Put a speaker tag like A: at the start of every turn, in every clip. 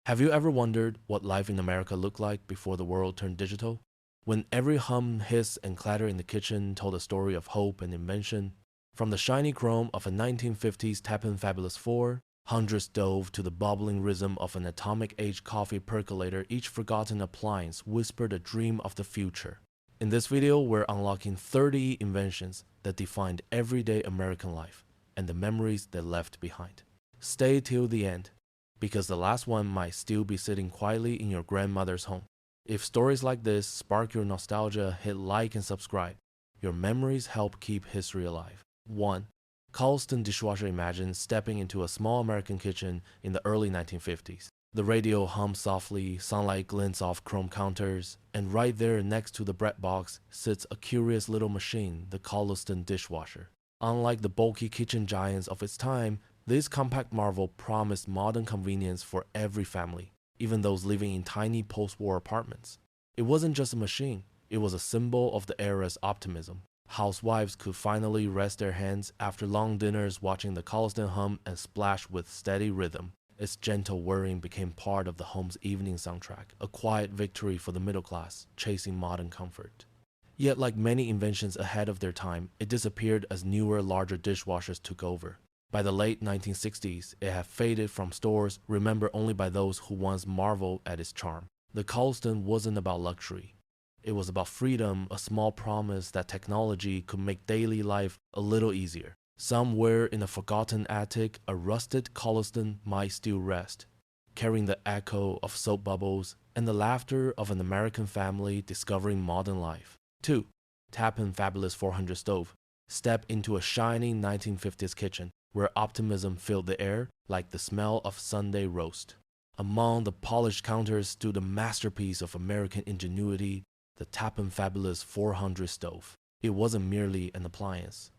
A: Have you ever wondered what life in America looked like before the world turned digital? When every hum, hiss, and clatter in the kitchen told a story of hope and invention? From the shiny chrome of a 1950s Tapen Fabulous 4, hundred stove to the bubbling rhythm of an Atomic Age Coffee Percolator, each forgotten appliance whispered a dream of the future. In this video, we're unlocking 30 inventions that defined everyday American life and the memories they left behind. Stay till the end, because the last one might still be sitting quietly in your grandmother's home. If stories like this spark your nostalgia, hit like and subscribe. Your memories help keep history alive. 1. Charleston dishwasher. Imagine stepping into a small American kitchen in the early 1950s. The radio hums softly, sunlight glints off chrome counters, and right there next to the bread box sits a curious little machine, the Charleston dishwasher. Unlike the bulky kitchen giants of its time, this compact marvel promised modern convenience for every family, even those living in tiny post-war apartments. It wasn't just a machine, it was a symbol of the era's optimism. Housewives could finally rest their hands after long dinners watching the Charleston hum and splash with steady rhythm. Its gentle whirring became part of the home's evening soundtrack, a quiet victory for the middle class, chasing modern comfort. Yet, like many inventions ahead of their time, it disappeared as newer, larger dishwashers took over. By the late 1960s, it had faded from stores, remembered only by those who once marveled at its charm. The Charleston wasn't about luxury. It was about freedom, a small promise that technology could make daily life a little easier. Somewhere in a forgotten attic, a rusted Charleston might still rest, carrying the echo of soap bubbles and the laughter of an American family discovering modern life. 2. Tapen Fabulous 400 stove. Step into a shiny 1950s kitchen, where optimism filled the air like the smell of Sunday roast. Among the polished counters stood a masterpiece of American ingenuity, the Tapen Fabulous 400 stove. It wasn't merely an appliance.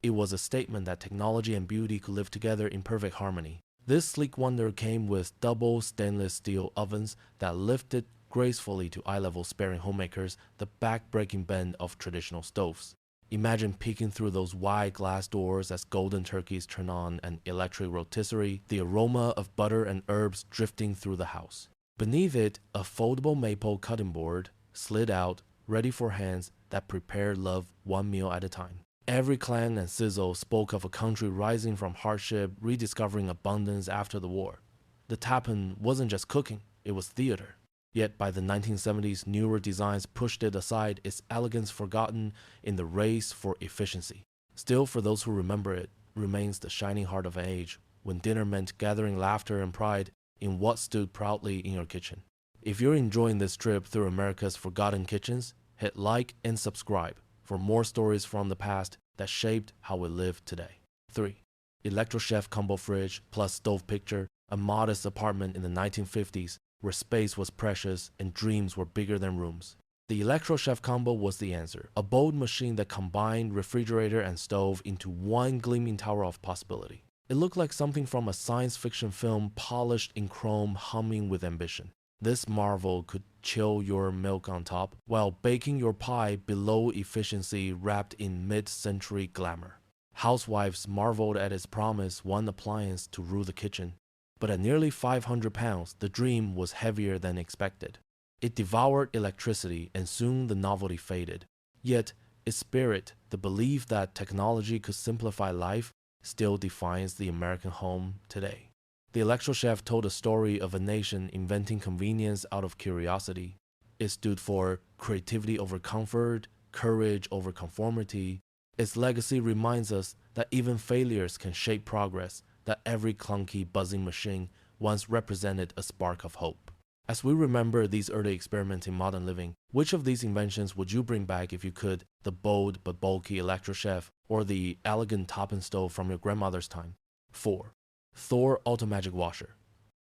A: It was a statement that technology and beauty could live together in perfect harmony. This sleek wonder came with double stainless steel ovens that lifted gracefully to eye level, sparing homemakers the back-breaking bend of traditional stoves. Imagine peeking through those wide glass doors as golden turkeys turn on an electric rotisserie, the aroma of butter and herbs drifting through the house. Beneath it, a foldable maple cutting board slid out, ready for hands that prepared love one meal at a time. Every clang and sizzle spoke of a country rising from hardship, rediscovering abundance after the war. The Tapen wasn't just cooking, it was theater. Yet by the 1970s, newer designs pushed it aside, its elegance forgotten in the race for efficiency. Still, for those who remember it, remains the shining heart of an age, when dinner meant gathering laughter and pride in what stood proudly in your kitchen. If you're enjoying this trip through America's forgotten kitchens, hit like and subscribe for more stories from the past that shaped how we live today. 3. ElectroChef Combo Fridge plus Stove Picture, a modest apartment in the 1950s where space was precious and dreams were bigger than rooms. The ElectroChef Combo was the answer, a bold machine that combined refrigerator and stove into one gleaming tower of possibility. It looked like something from a science fiction film, polished in chrome, humming with ambition. This marvel could chill your milk on top while baking your pie below efficiency wrapped in mid-century glamour. Housewives marveled at its promise, one appliance to rule the kitchen. But at nearly 500 pounds, the dream was heavier than expected. It devoured electricity, and soon the novelty faded. Yet, its spirit, the belief that technology could simplify life, still defines the American home today. The ElectroChef told a story of a nation inventing convenience out of curiosity. It stood for creativity over comfort, courage over conformity. Its legacy reminds us that even failures can shape progress, that every clunky, buzzing machine once represented a spark of hope. As we remember these early experiments in modern living, which of these inventions would you bring back if you could? The bold but bulky ElectroChef, or the elegant Tapen stove from your grandmother's time? 4. Thor Automatic Washer.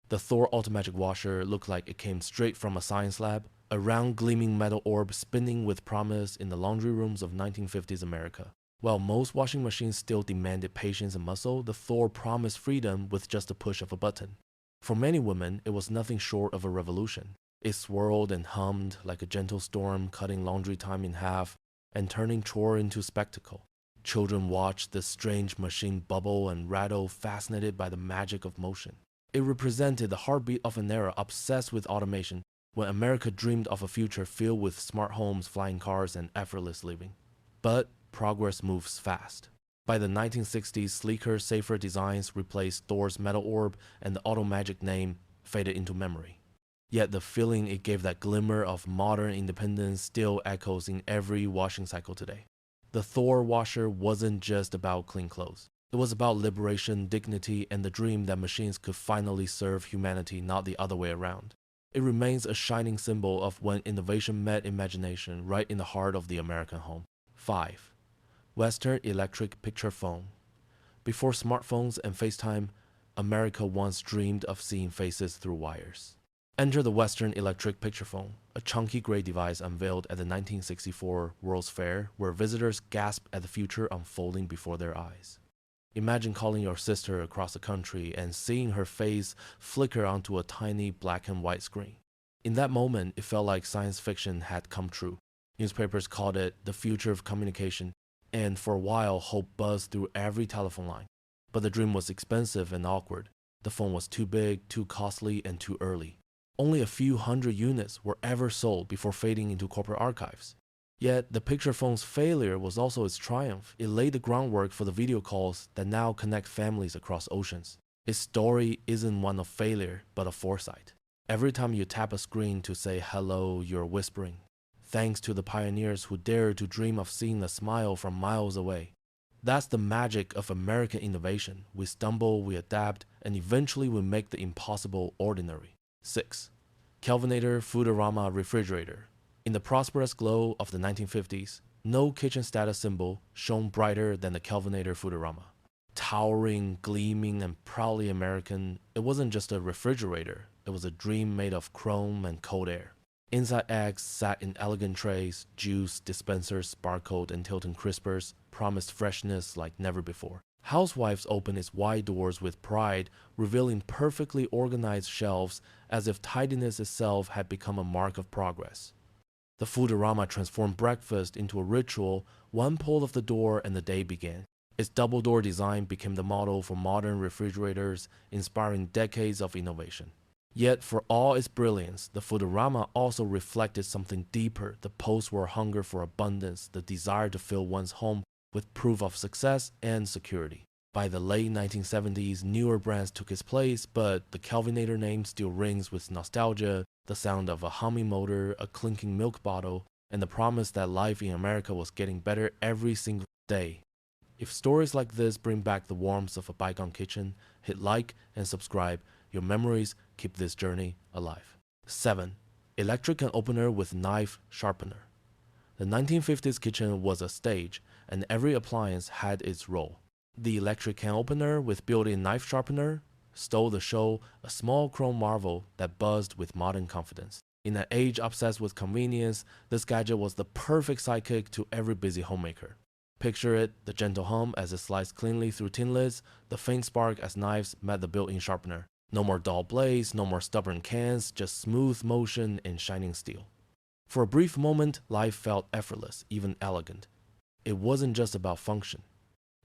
A: The Thor Automatic Washer looked like it came straight from a science lab, a round gleaming metal orb spinning with promise in the laundry rooms of 1950s America. While most washing machines still demanded patience and muscle, the Thor promised freedom with just a push of a button. For many women, it was nothing short of a revolution. It swirled and hummed like a gentle storm, cutting laundry time in half and turning chore into spectacle. Children watched this strange machine bubble and rattle, fascinated by the magic of motion. It represented the heartbeat of an era obsessed with automation, when America dreamed of a future filled with smart homes, flying cars, and effortless living. But progress moves fast. By the 1960s, sleeker, safer designs replaced Thor's metal orb, and the Automagic name faded into memory. Yet the feeling it gave, that glimmer of modern independence, still echoes in every washing cycle today. The Thor washer wasn't just about clean clothes. It was about liberation, dignity, and the dream that machines could finally serve humanity, not the other way around. It remains a shining symbol of when innovation met imagination, right in the heart of the American home. 5. Western electric picture phone. Before smartphones and FaceTime, America once dreamed of seeing faces through wires. Enter the Western electric picture phone, a chunky gray device unveiled at the 1964 World's Fair, where visitors gasped at the future unfolding before their eyes. Imagine calling your sister across the country and seeing her face flicker onto a tiny black and white screen. In that moment, it felt like science fiction had come true. Newspapers called it the future of communication, and for a while, hope buzzed through every telephone line. But the dream was expensive and awkward. The phone was too big, too costly, and too early. Only a few hundred units were ever sold before fading into corporate archives. Yet, the picture phone's failure was also its triumph. It laid the groundwork for the video calls that now connect families across oceans. Its story isn't one of failure, but of foresight. Every time you tap a screen to say hello, you're whispering, thanks to the pioneers who dared to dream of seeing a smile from miles away. That's the magic of American innovation. We stumble, we adapt, and eventually we make the impossible ordinary. 6. Kelvinator Foodorama Refrigerator. In the prosperous glow of the 1950s, no kitchen status symbol shone brighter than the Kelvinator Foodorama. Towering, gleaming, and proudly American, it wasn't just a refrigerator, it was a dream made of chrome and cold air. Inside eggs sat in elegant trays, juice dispensers sparkled, and Tilton crispers promised freshness like never before. Housewives opened its wide doors with pride, revealing perfectly organized shelves as if tidiness itself had become a mark of progress. The Foodorama transformed breakfast into a ritual. One pull of the door and the day began. Its double-door design became the model for modern refrigerators, inspiring decades of innovation. Yet, for all its brilliance, the Foodorama also reflected something deeper: the post-war hunger for abundance, the desire to fill one's home with proof of success and security. By the late 1970s, newer brands took its place, but the Kelvinator name still rings with nostalgia, the sound of a humming motor, a clinking milk bottle, and the promise that life in America was getting better every single day. If stories like this bring back the warmth of a bygone kitchen, hit like and subscribe. Your memories keep this journey alive. 7. Electric can opener with knife sharpener. The 1950s kitchen was a stage, and every appliance had its role. The electric can opener with built-in knife sharpener stole the show, a small chrome marvel that buzzed with modern confidence. In an age obsessed with convenience, this gadget was the perfect sidekick to every busy homemaker. Picture it, the gentle hum as it sliced cleanly through tin lids, the faint spark as knives met the built-in sharpener. No more dull blades, no more stubborn cans, just smooth motion and shining steel. For a brief moment, life felt effortless, even elegant. It wasn't just about function.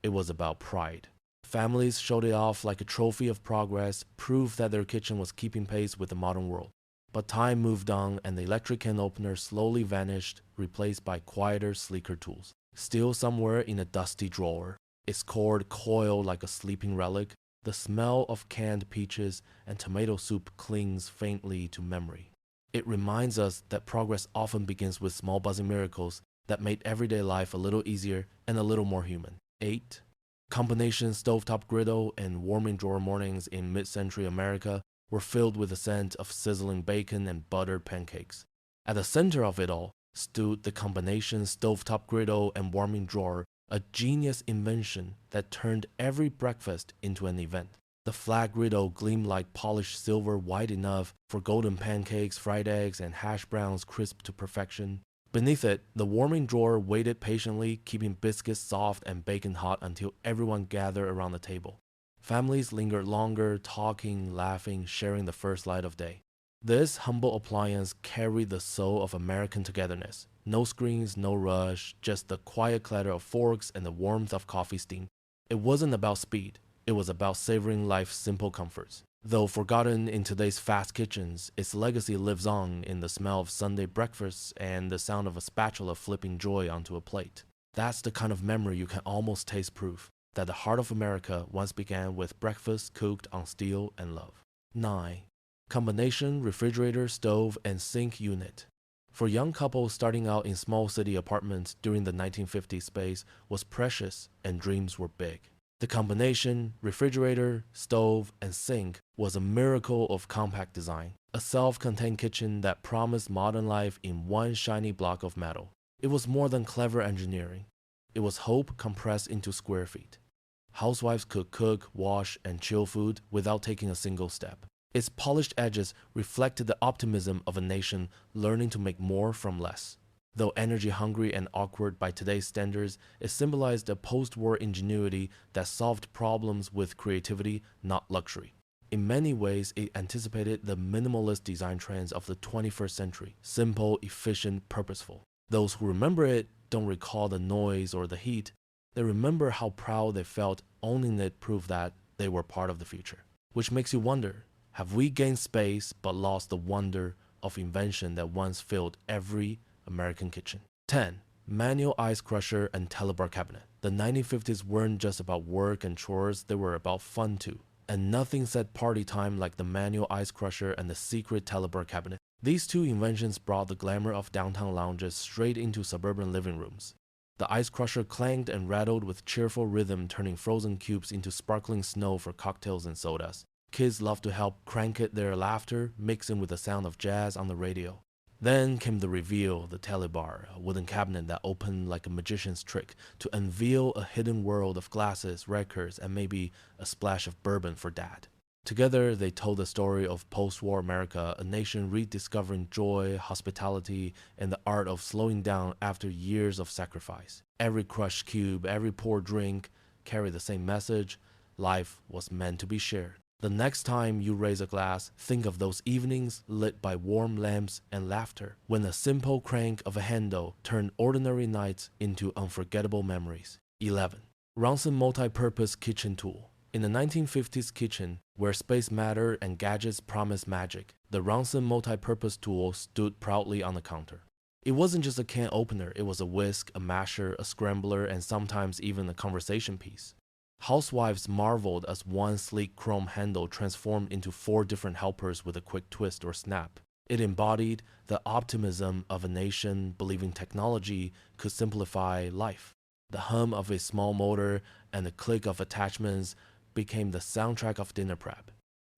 A: It was about pride. Families showed it off like a trophy of progress, proof that their kitchen was keeping pace with the modern world. But time moved on, and the electric can opener slowly vanished, replaced by quieter, sleeker tools. Still somewhere in a dusty drawer, its cord coiled like a sleeping relic, the smell of canned peaches and tomato soup clings faintly to memory. It reminds us that progress often begins with small buzzing miracles that made everyday life a little easier and a little more human. 8. Combination stovetop griddle and warming drawer mornings in mid-century America were filled with the scent of sizzling bacon and buttered pancakes. At the center of it all stood the combination stovetop griddle and warming drawer, a genius invention that turned every breakfast into an event. The flat griddle gleamed like polished silver, wide enough for golden pancakes, fried eggs, and hash browns crisped to perfection. Beneath it, the warming drawer waited patiently, keeping biscuits soft and bacon hot until everyone gathered around the table. Families lingered longer, talking, laughing, sharing the first light of day. This humble appliance carried the soul of American togetherness. No screens, no rush, just the quiet clatter of forks and the warmth of coffee steam. It wasn't about speed. It was about savoring life's simple comforts. Though forgotten in today's fast kitchens, its legacy lives on in the smell of Sunday breakfast and the sound of a spatula flipping joy onto a plate. That's the kind of memory you can almost taste proof that the heart of America once began with breakfast cooked on steel and love. 9. Combination refrigerator, stove, and sink unit. For young couples starting out in small city apartments during the 1950s, space was precious and dreams were big. The combination refrigerator, stove, and sink was a miracle of compact design, a self-contained kitchen that promised modern life in one shiny block of metal. It was more than clever engineering. It was hope compressed into square feet. Housewives could cook, wash, and chill food without taking a single step. Its polished edges reflected the optimism of a nation learning to make more from less. Though energy-hungry and awkward by today's standards, it symbolized a post-war ingenuity that solved problems with creativity, not luxury. In many ways, it anticipated the minimalist design trends of the 21st century: simple, efficient, purposeful. Those who remember it don't recall the noise or the heat. They remember how proud they felt owning it proved that they were part of the future. Which makes you wonder, have we gained space but lost the wonder of invention that once filled every American kitchen? 10. Manual ice crusher and telebar cabinet. The 1950s weren't just about work and chores, they were about fun too. And nothing said party time like the manual ice crusher and the secret telebar cabinet. These two inventions brought the glamour of downtown lounges straight into suburban living rooms. The ice crusher clanged and rattled with cheerful rhythm, turning frozen cubes into sparkling snow for cocktails and sodas. Kids loved to help crank it, their laughter mixing with the sound of jazz on the radio. Then came the reveal, the telebar, a wooden cabinet that opened like a magician's trick to unveil a hidden world of glasses, records, and maybe a splash of bourbon for Dad. Together, they told the story of post-war America, a nation rediscovering joy, hospitality, and the art of slowing down after years of sacrifice. Every crushed cube, every poured drink carried the same message: life was meant to be shared. The next time you raise a glass, think of those evenings lit by warm lamps and laughter, when a simple crank of a handle turned ordinary nights into unforgettable memories. 11. Ronson multi-purpose kitchen tool. In the 1950s kitchen, where space mattered and gadgets promised magic, the Ronson multi-purpose tool stood proudly on the counter. It wasn't just a can opener, it was a whisk, a masher, a scrambler, and sometimes even a conversation piece. Housewives marveled as one sleek chrome handle transformed into 4 different helpers with a quick twist or snap. It embodied the optimism of a nation believing technology could simplify life. The hum of a small motor and the click of attachments became the soundtrack of dinner prep.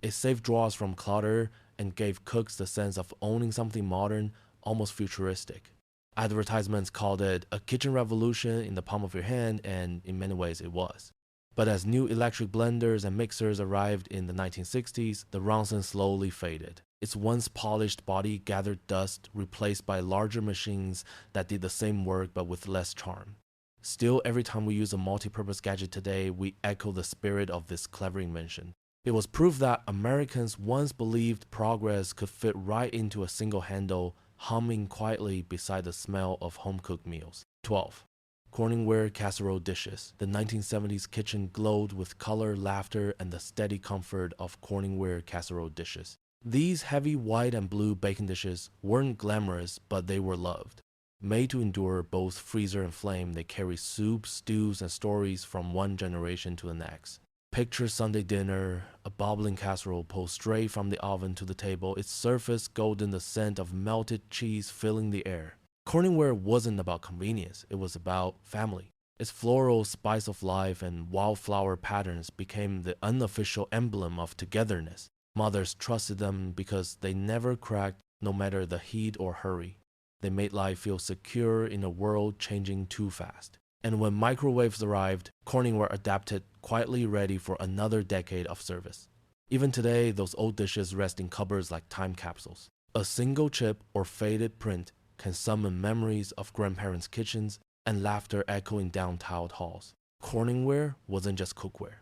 A: It saved drawers from clutter and gave cooks the sense of owning something modern, almost futuristic. Advertisements called it a kitchen revolution in the palm of your hand, and in many ways it was. But as new electric blenders and mixers arrived in the 1960s, the Ronson slowly faded. Its once polished body gathered dust, replaced by larger machines that did the same work but with less charm. Still, every time we use a multi-purpose gadget today, we echo the spirit of this clever invention. It was proof that Americans once believed progress could fit right into a single handle, humming quietly beside the smell of home-cooked meals. 12. Corningware casserole dishes. The 1970s kitchen glowed with color, laughter, and the steady comfort of Corningware casserole dishes. These heavy white and blue baking dishes weren't glamorous, but they were loved. Made to endure both freezer and flame, they carry soups, stews, and stories from one generation to the next. Picture Sunday dinner, a bubbling casserole pulled straight from the oven to the table, its surface golden, the scent of melted cheese filling the air. Corningware wasn't about convenience, it was about family. Its floral spice of life and wildflower patterns became the unofficial emblem of togetherness. Mothers trusted them because they never cracked, no matter the heat or hurry. They made life feel secure in a world changing too fast. And when microwaves arrived, Corningware adapted, quietly ready for another decade of service. Even today, those old dishes rest in cupboards like time capsules. A single chip or faded print can summon memories of grandparents' kitchens and laughter echoing down tiled halls. Corningware wasn't just cookware.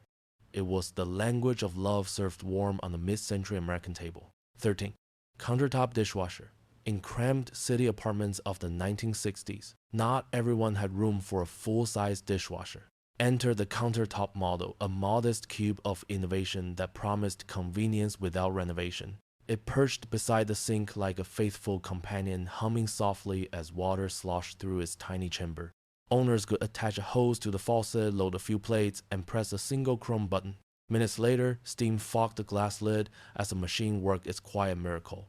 A: It was the language of love served warm on the mid-century American table. 13. Countertop dishwasher. In cramped city apartments of the 1960s, not everyone had room for a full-size dishwasher. Enter the countertop model, a modest cube of innovation that promised convenience without renovation. It perched beside the sink like a faithful companion, humming softly as water sloshed through its tiny chamber. Owners could attach a hose to the faucet, load a few plates, and press a single chrome button. Minutes later, steam fogged the glass lid as the machine worked its quiet miracle.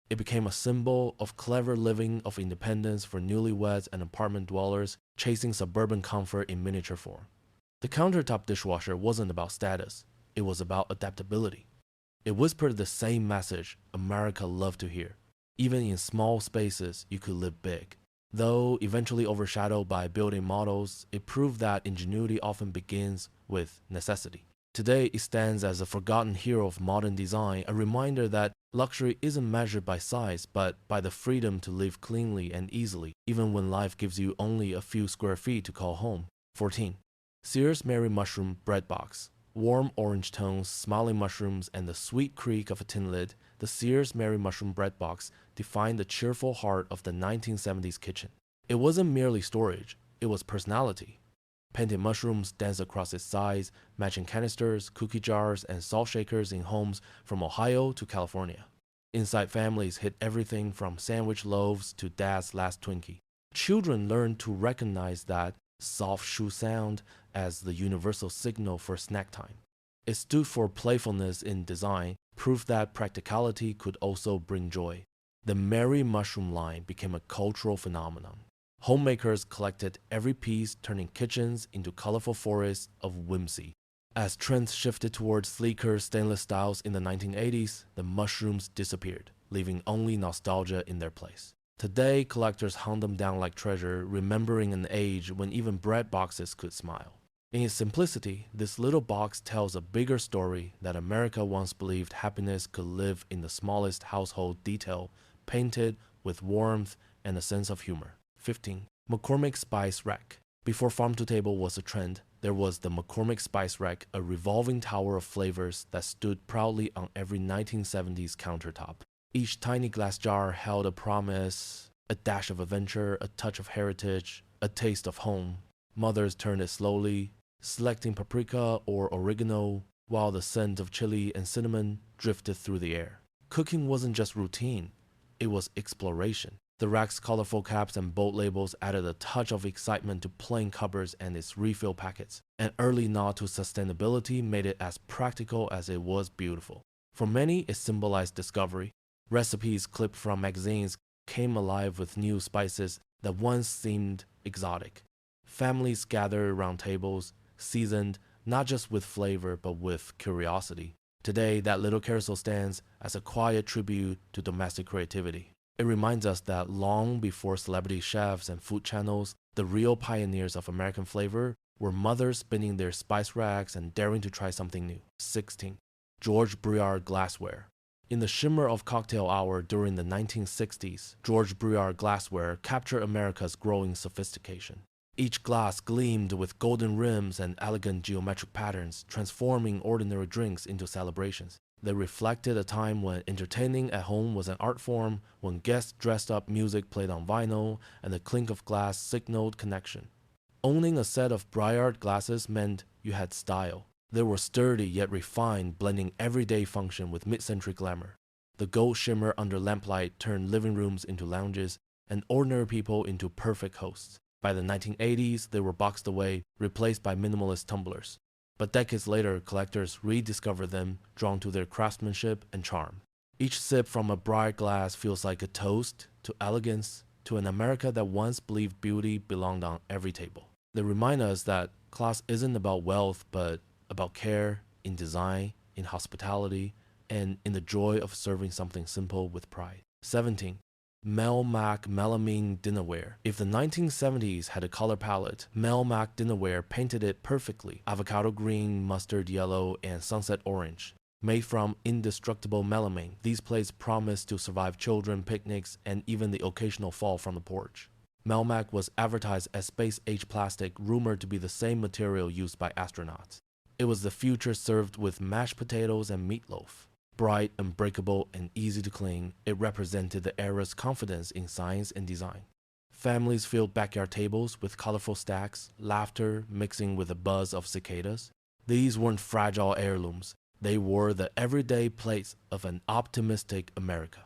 A: It became a symbol of clever living, of independence for newlyweds and apartment dwellers chasing suburban comfort in miniature form. The countertop dishwasher wasn't about status, it was about adaptability. It whispered the same message America loved to hear. Even in small spaces, you could live big. Though eventually overshadowed by building models, it proved that ingenuity often begins with necessity. Today, it stands as a forgotten hero of modern design, a reminder that luxury isn't measured by size, but by the freedom to live cleanly and easily, even when life gives you only a few square feet to call home. 14. Sears Mary Mushroom Bread Box. Warm orange tones, smiling mushrooms, and the sweet creak of a tin lid, the Sears Mary Mushroom Bread Box defined the cheerful heart of the 1970s kitchen. It wasn't merely storage, it was personality. Painted mushrooms danced across its sides, matching canisters, cookie jars, and salt shakers in homes from Ohio to California. Inside families hid everything from sandwich loaves to Dad's last Twinkie. Children learned to recognize that soft shoe sound as the universal signal for snack time. It stood for playfulness in design, proof that practicality could also bring joy. The Mary Mushroom line became a cultural phenomenon. Homemakers collected every piece, turning kitchens into colorful forests of whimsy. As trends shifted towards sleeker stainless styles in the 1980s, the mushrooms disappeared, leaving only nostalgia in their place. Today, collectors hunt them down like treasure, remembering an age when even bread boxes could smile. In its simplicity, this little box tells a bigger story that America once believed happiness could live in the smallest household detail, painted with warmth and a sense of humor. 15. McCormick Spice Rack. Before farm to table was a trend, there was the McCormick Spice Rack, a revolving tower of flavors that stood proudly on every 1970s countertop. Each tiny glass jar held a promise, a dash of adventure, a touch of heritage, a taste of home. Mothers turned it slowly, selecting paprika or oregano, while the scent of chili and cinnamon drifted through the air. Cooking wasn't just routine, it was exploration. The rack's colorful caps and bold labels added a touch of excitement to plain cupboards and its refill packets. An early nod to sustainability made it as practical as it was beautiful. For many, it symbolized discovery. Recipes clipped from magazines came alive with new spices that once seemed exotic. Families gathered around tables, seasoned not just with flavor but with curiosity. Today, that little carousel stands as a quiet tribute to domestic creativity. It reminds us that long before celebrity chefs and food channels, the real pioneers of American flavor were mothers spinning their spice racks and daring to try something new. 16. George Briard Glassware. In the shimmer of cocktail hour during the 1960s, George Briard glassware captured America's growing sophistication. Each glass gleamed with golden rims and elegant geometric patterns, transforming ordinary drinks into celebrations. They reflected a time when entertaining at home was an art form, when guests dressed up, music played on vinyl, and the clink of glass signaled connection. Owning a set of Briard glasses meant you had style. They were sturdy yet refined, blending everyday function with mid-century glamour. The gold shimmer under lamplight turned living rooms into lounges and ordinary people into perfect hosts. By the 1980s, they were boxed away, replaced by minimalist tumblers. But decades later, collectors rediscovered them, drawn to their craftsmanship and charm. Each sip from a Briard glass feels like a toast to elegance, to an America that once believed beauty belonged on every table. They remind us that class isn't about wealth, but about care, in design, in hospitality, and in the joy of serving something simple with pride. 17. Melmac Melamine Dinnerware. If the 1970s had a color palette, Melmac Dinnerware painted it perfectly. Avocado green, mustard yellow, and sunset orange. Made from indestructible melamine, these plates promise to survive children, picnics, and even the occasional fall from the porch. Melmac was advertised as space-age plastic, rumored to be the same material used by astronauts. It was the future served with mashed potatoes and meatloaf. Bright, unbreakable, and easy to clean, it represented the era's confidence in science and design. Families filled backyard tables with colorful stacks, laughter mixing with the buzz of cicadas. These weren't fragile heirlooms. They were the everyday plates of an optimistic America.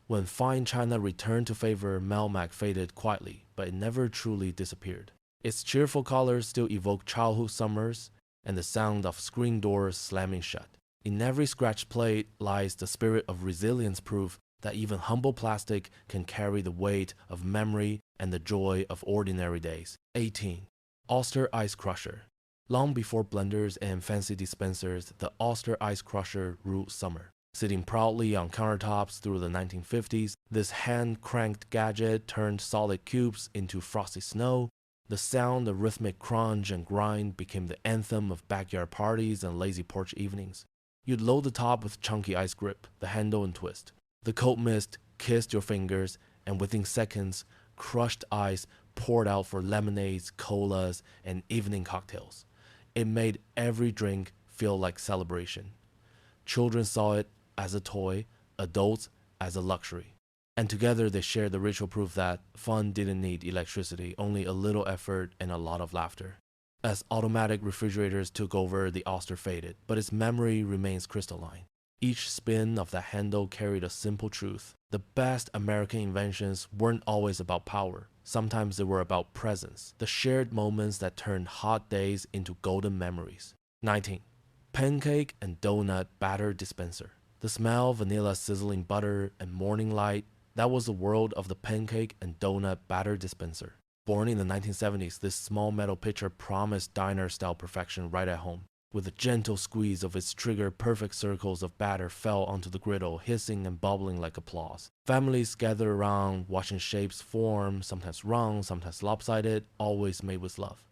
A: When fine china returned to favor, Melmac faded quietly, but it never truly disappeared. Its cheerful colors still evoke childhood summers and the sound of screen doors slamming shut. In every scratched plate lies the spirit of resilience, proof that even humble plastic can carry the weight of memory and the joy of ordinary days. 18. Oster Ice Crusher. Long before blenders and fancy dispensers, the Oster Ice Crusher ruled summer. Sitting proudly on countertops through the 1950s, this hand-cranked gadget turned solid cubes into frosty snow. The sound of rhythmic crunch and grind became the anthem of backyard parties and lazy porch evenings. You'd load the top with chunky ice grip, the handle and twist. The cold mist kissed your fingers, and within seconds, crushed ice poured out for lemonades, colas, and evening cocktails. It made every drink feel like celebration. Children saw it as a toy, adults as a luxury. And together they shared the ritual proof that fun didn't need electricity, only a little effort and a lot of laughter. As automatic refrigerators took over, the Oster faded, but its memory remains crystalline. Each spin of the handle carried a simple truth. The best American inventions weren't always about power. Sometimes they were about presence, the shared moments that turned hot days into golden memories. 19. Pancake and donut batter dispenser. The smell, vanilla sizzling butter, and morning light, that was the world of the pancake and donut batter dispenser. Born in the 1970s, this small metal pitcher promised diner-style perfection right at home. With a gentle squeeze of its trigger, perfect circles of batter fell onto the griddle, hissing and bubbling like applause. Families gathered around, watching shapes form, sometimes round, sometimes lopsided, always made with love.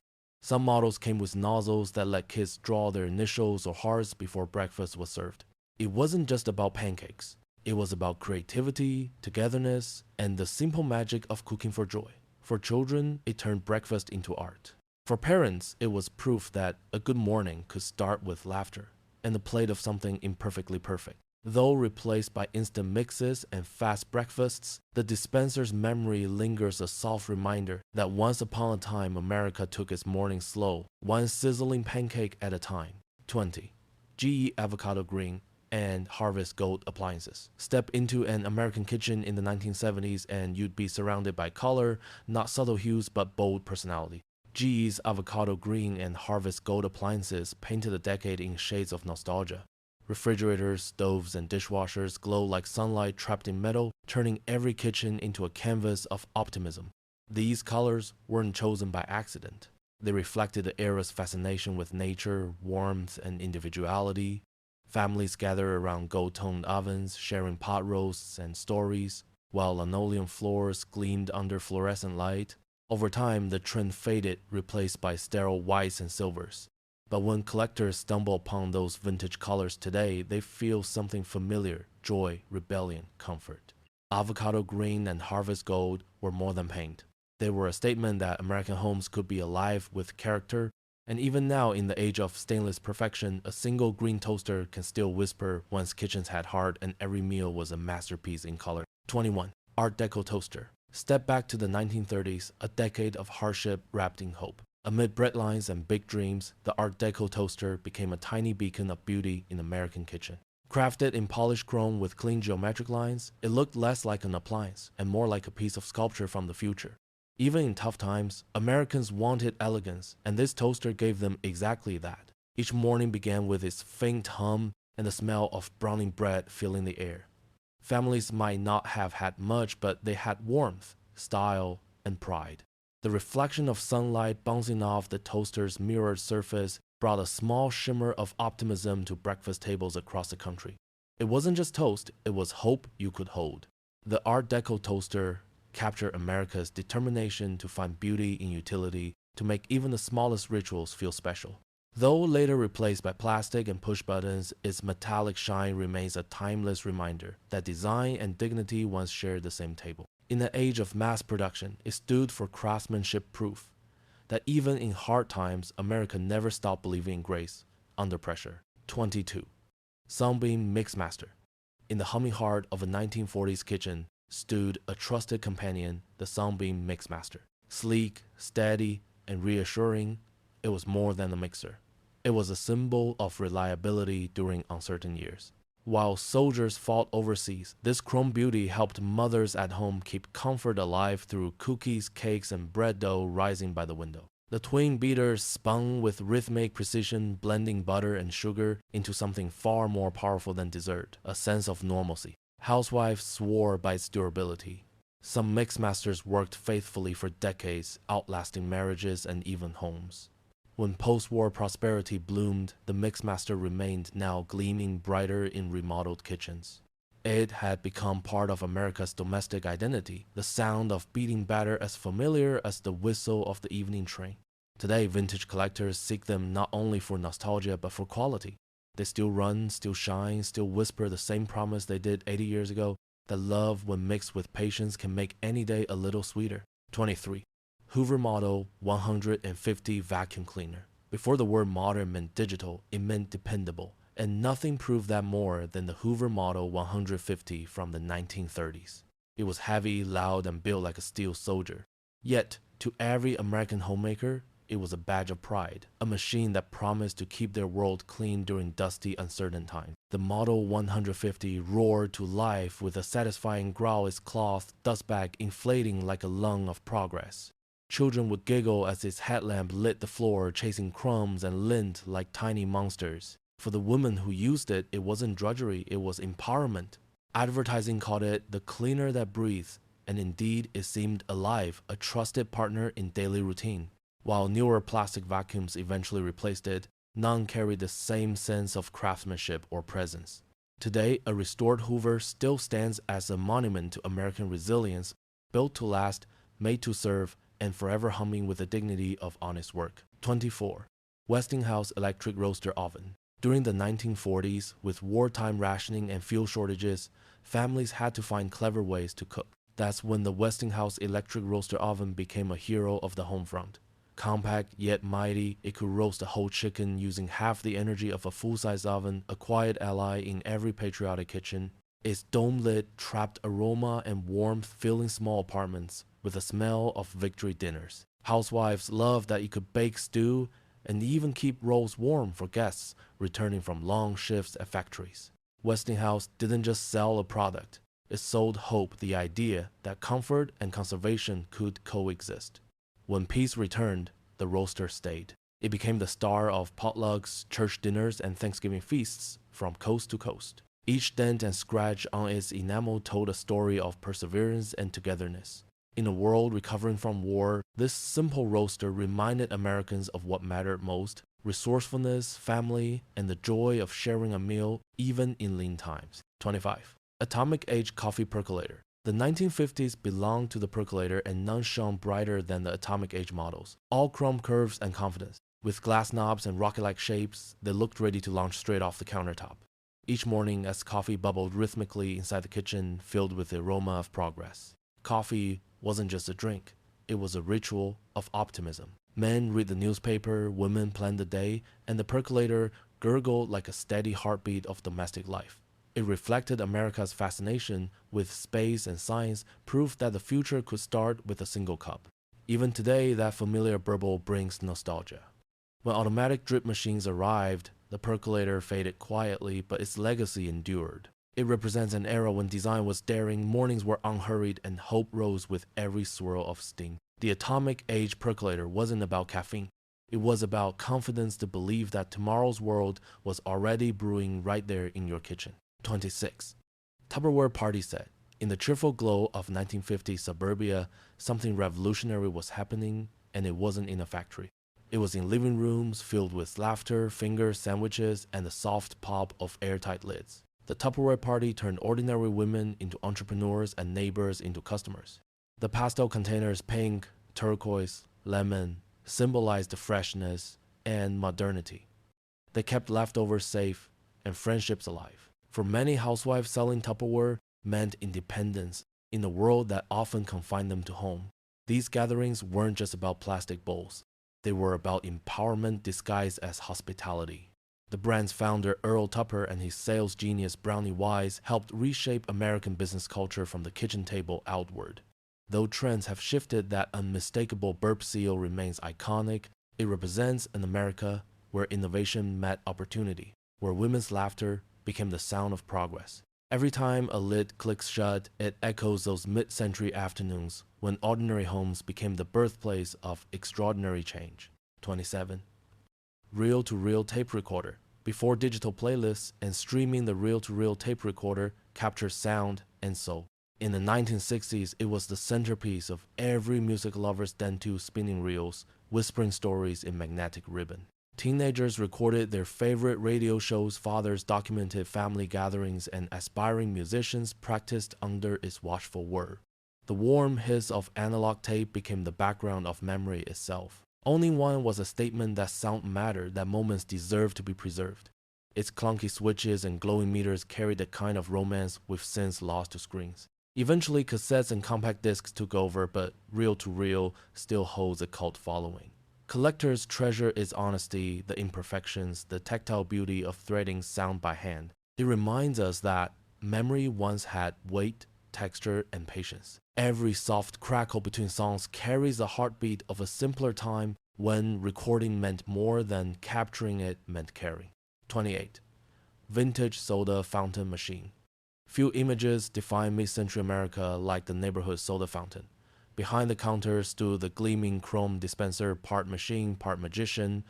A: Some models came with nozzles that let kids draw their initials or hearts before breakfast was served. It wasn't just about pancakes. It was about creativity, togetherness, and the simple magic of cooking for joy. For children, it turned breakfast into art. For parents, it was proof that a good morning could start with laughter and a plate of something imperfectly perfect. Though replaced by instant mixes and fast breakfasts, the dispenser's memory lingers, a soft reminder that once upon a time America took its morning slow, one sizzling pancake at a time. 20. GE Avocado Green and Harvest Gold appliances. Step into an American kitchen in the 1970s and you'd be surrounded by color, not subtle hues but bold personality. GE's Avocado Green and Harvest Gold appliances painted the decade in shades of nostalgia. Refrigerators, stoves, and dishwashers glow like sunlight trapped in metal, turning every kitchen into a canvas of optimism. These colors weren't chosen by accident. They reflected the era's fascination with nature, warmth, and individuality. Families gathered around gold-toned ovens, sharing pot roasts and stories, while linoleum floors gleamed under fluorescent light. Over time, the trend faded, replaced by sterile whites and silvers. But when collectors stumble upon those vintage colors today, they feel something familiar: joy, rebellion, comfort. Avocado Green and Harvest Gold were more than paint. They were a statement that American homes could be alive with character. And even now, in the age of stainless perfection, a single green toaster can still whisper one's kitchens had heart and every meal was a masterpiece in color. 21. Art Deco toaster. Step back to the 1930s, a decade of hardship wrapped in hope. Amid breadlines and big dreams, the Art Deco toaster became a tiny beacon of beauty in American kitchen. Crafted in polished chrome with clean geometric lines, it looked less like an appliance and more like a piece of sculpture from the future. Even in tough times, Americans wanted elegance, and this toaster gave them exactly that. Each morning began with its faint hum and the smell of browning bread filling the air. Families might not have had much, but they had warmth, style, and pride. The reflection of sunlight bouncing off the toaster's mirrored surface brought a small shimmer of optimism to breakfast tables across the country. It wasn't just toast, it was hope you could hold. The Art Deco toaster captured America's determination to find beauty in utility, to make even the smallest rituals feel special. Though later replaced by plastic and push buttons, its metallic shine remains a timeless reminder that design and dignity once shared the same table. In the age of mass production, it stood for craftsmanship, proof that even in hard times, America never stopped believing in grace under pressure. 22. Sunbeam Mixmaster. In the humming heart of a 1940s kitchen, stood a trusted companion, the Sunbeam Mixmaster. Sleek, steady, and reassuring, it was more than a mixer. It was a symbol of reliability during uncertain years. While soldiers fought overseas, this chrome beauty helped mothers at home keep comfort alive through cookies, cakes, and bread dough rising by the window. The twin beaters spun with rhythmic precision, blending butter and sugar into something far more powerful than dessert, a sense of normalcy. Housewives swore by its durability. Some mixmasters worked faithfully for decades, outlasting marriages and even homes. When post-war prosperity bloomed, the mixmaster remained, now gleaming brighter in remodeled kitchens. It had become part of America's domestic identity, the sound of beating batter as familiar as the whistle of the evening train. Today, vintage collectors seek them not only for nostalgia but for quality. They still run, still shine, still whisper the same promise they did 80 years ago, that love when mixed with patience can make any day a little sweeter. 23. Hoover Model 150 Vacuum Cleaner. Before the word modern meant digital, it meant dependable, and nothing proved that more than the Hoover Model 150 from the 1930s. It was heavy, loud, and built like a steel soldier. Yet, to every American homemaker, it was a badge of pride, a machine that promised to keep their world clean during dusty, uncertain times. The Model 150 roared to life with a satisfying growl, its cloth dust bag inflating like a lung of progress. Children would giggle as its headlamp lit the floor, chasing crumbs and lint like tiny monsters. For the women who used it, it wasn't drudgery, it was empowerment. Advertising called it the cleaner that breathes, and indeed it seemed alive, a trusted partner in daily routine. While newer plastic vacuums eventually replaced it, none carried the same sense of craftsmanship or presence. Today, a restored Hoover still stands as a monument to American resilience, built to last, made to serve, and forever humming with the dignity of honest work. 24. Westinghouse Electric Roaster Oven. During the 1940s, with wartime rationing and fuel shortages, families had to find clever ways to cook. That's when the Westinghouse Electric Roaster Oven became a hero of the home front. Compact yet mighty, it could roast a whole chicken using half the energy of a full-size oven, a quiet ally in every patriotic kitchen. Its dome lid trapped aroma and warmth filling small apartments with the smell of victory dinners. Housewives loved that it could bake stew and even keep rolls warm for guests returning from long shifts at factories. Westinghouse didn't just sell a product, it sold hope, the idea that comfort and conservation could coexist. When peace returned, the roaster stayed. It became the star of potlucks, church dinners, and Thanksgiving feasts from coast to coast. Each dent and scratch on its enamel told a story of perseverance and togetherness. In a world recovering from war, this simple roaster reminded Americans of what mattered most: resourcefulness, family, and the joy of sharing a meal even in lean times. 25. Atomic Age Coffee Percolator. The 1950s belonged to the percolator, and none shone brighter than the Atomic Age models. All chrome curves and confidence. With glass knobs and rocket-like shapes, they looked ready to launch straight off the countertop. Each morning, as coffee bubbled rhythmically inside the kitchen, filled with the aroma of progress. Coffee wasn't just a drink, it was a ritual of optimism. Men read the newspaper, women planned the day, and the percolator gurgled like a steady heartbeat of domestic life. It reflected America's fascination with space and science, proof that the future could start with a single cup. Even today, that familiar burble brings nostalgia. When automatic drip machines arrived, the percolator faded quietly, but its legacy endured. It represents an era when design was daring, mornings were unhurried, and hope rose with every swirl of steam. The Atomic Age Percolator wasn't about caffeine. It was about confidence to believe that tomorrow's world was already brewing right there in your kitchen. 26. Tupperware Party Set. In the cheerful glow of 1950s suburbia, something revolutionary was happening, and it wasn't in a factory. It was in living rooms filled with laughter, finger sandwiches, and the soft pop of airtight lids. The Tupperware party turned ordinary women into entrepreneurs and neighbors into customers. The pastel containers, pink, turquoise, lemon, symbolized the freshness and modernity. They kept leftovers safe and friendships alive. For many housewives, selling Tupperware meant independence in a world that often confined them to home. These gatherings weren't just about plastic bowls. They were about empowerment disguised as hospitality. The brand's founder Earl Tupper and his sales genius Brownie Wise helped reshape American business culture from the kitchen table outward. Though trends have shifted, that unmistakable burp seal remains iconic. It represents an America where innovation met opportunity, where women's laughter became the sound of progress. Every time a lid clicks shut, it echoes those mid-century afternoons when ordinary homes became the birthplace of extraordinary change. 27. Reel-to-reel tape recorder. Before digital playlists and streaming, the reel-to-reel tape recorder captured sound and soul. In the 1960s, it was the centerpiece of every music lover's den-to spinning reels, whispering stories in magnetic ribbon. Teenagers recorded their favorite radio shows, fathers documented family gatherings, and aspiring musicians practiced under its watchful whir. The warm hiss of analog tape became the background of memory itself. Only one was a statement that sound mattered, that moments deserved to be preserved. Its clunky switches and glowing meters carried the kind of romance we've since lost to screens. Eventually, cassettes and compact discs took over, but reel-to-reel still holds a cult following. Collectors treasure its honesty, the imperfections, the tactile beauty of threading sound by hand. It reminds us that memory once had weight, texture, and patience. Every soft crackle between songs carries the heartbeat of a simpler time when recording meant more than capturing it meant caring. 28. Vintage soda fountain machine. Few images define mid-century America like the neighborhood soda fountain. Behind the counter stood the gleaming chrome dispenser, part machine, part magician.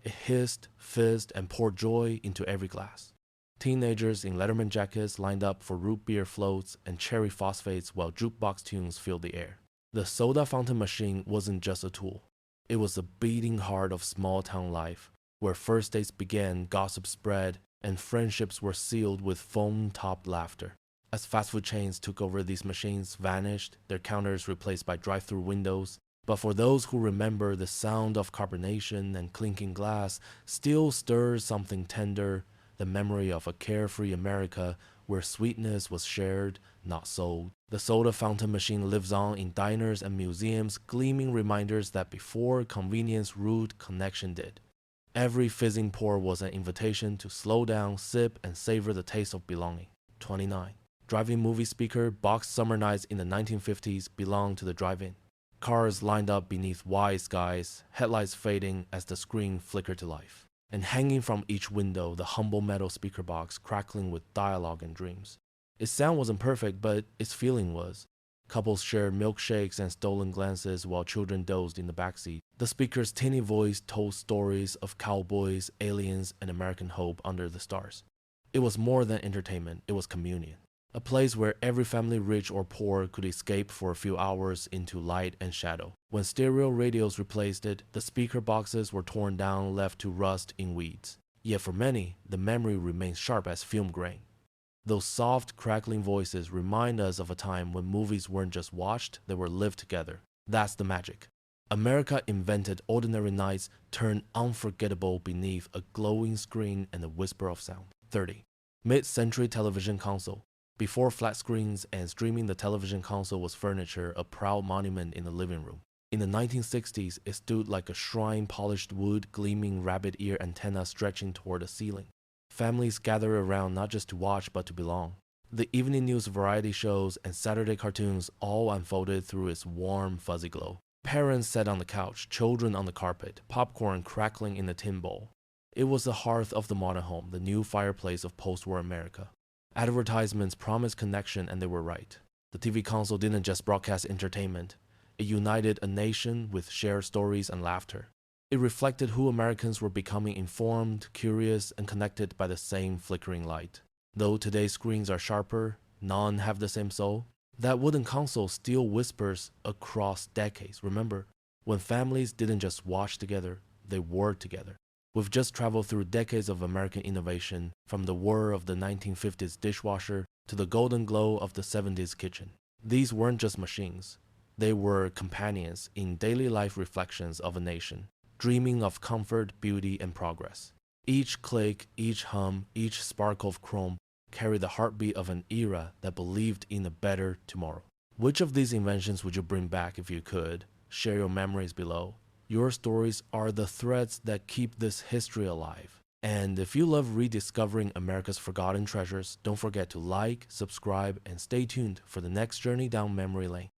A: It hissed, fizzed, and poured joy into every glass. Teenagers in Letterman jackets lined up for root beer floats and cherry phosphates while jukebox tunes filled the air. The soda fountain machine wasn't just a tool. It was the beating heart of small-town life, where first dates began, gossip spread, and friendships were sealed with foam-topped laughter. As fast food chains took over, these machines vanished, their counters replaced by drive-through windows. But for those who remember, the sound of carbonation and clinking glass still stirs something tender, the memory of a carefree America where sweetness was shared, not sold. The soda fountain machine lives on in diners and museums, gleaming reminders that before convenience ruled, connection did. Every fizzing pour was an invitation to slow down, sip, and savor the taste of belonging. 29. Drive-in movie speaker, boxed summer nights in the 1950s belonged to the drive-in. Cars lined up beneath wide skies, headlights fading as the screen flickered to life. And hanging from each window, the humble metal speaker box crackling with dialogue and dreams. Its sound wasn't perfect, but its feeling was. Couples shared milkshakes and stolen glances while children dozed in the backseat. The speaker's tinny voice told stories of cowboys, aliens, and American hope under the stars. It was more than entertainment, it was communion. A place where every family, rich or poor, could escape for a few hours into light and shadow. When stereo radios replaced it, the speaker boxes were torn down, left to rust in weeds. Yet for many, the memory remains sharp as film grain. Those soft, crackling voices remind us of a time when movies weren't just watched, they were lived together. That's the magic. America invented ordinary nights turned unforgettable beneath a glowing screen and a whisper of sound. 30. Mid-century television console. Before flat screens and streaming, the television console was furniture, a proud monument in the living room. In the 1960s, it stood like a shrine, polished wood, gleaming rabbit ear antenna stretching toward the ceiling. Families gathered around not just to watch but to belong. The evening news, variety shows, and Saturday cartoons all unfolded through its warm, fuzzy glow. Parents sat on the couch, children on the carpet, popcorn crackling in a tin bowl. It was the hearth of the modern home, the new fireplace of post-war America. Advertisements promised connection, and they were right. The TV console didn't just broadcast entertainment. It united a nation with shared stories and laughter. It reflected who Americans were becoming, informed, curious, and connected by the same flickering light. Though today's screens are sharper, none have the same soul. That wooden console still whispers across decades. Remember, when families didn't just watch together, they were together. We've just traveled through decades of American innovation, from the whir of the 1950s dishwasher to the golden glow of the 70s kitchen. These weren't just machines. They were companions in daily life reflections of a nation, dreaming of comfort, beauty, and progress. Each click, each hum, each sparkle of chrome carried the heartbeat of an era that believed in a better tomorrow. Which of these inventions would you bring back if you could? Share your memories below. Your stories are the threads that keep this history alive. And if you love rediscovering America's forgotten treasures, don't forget to like, subscribe, and stay tuned for the next journey down memory lane.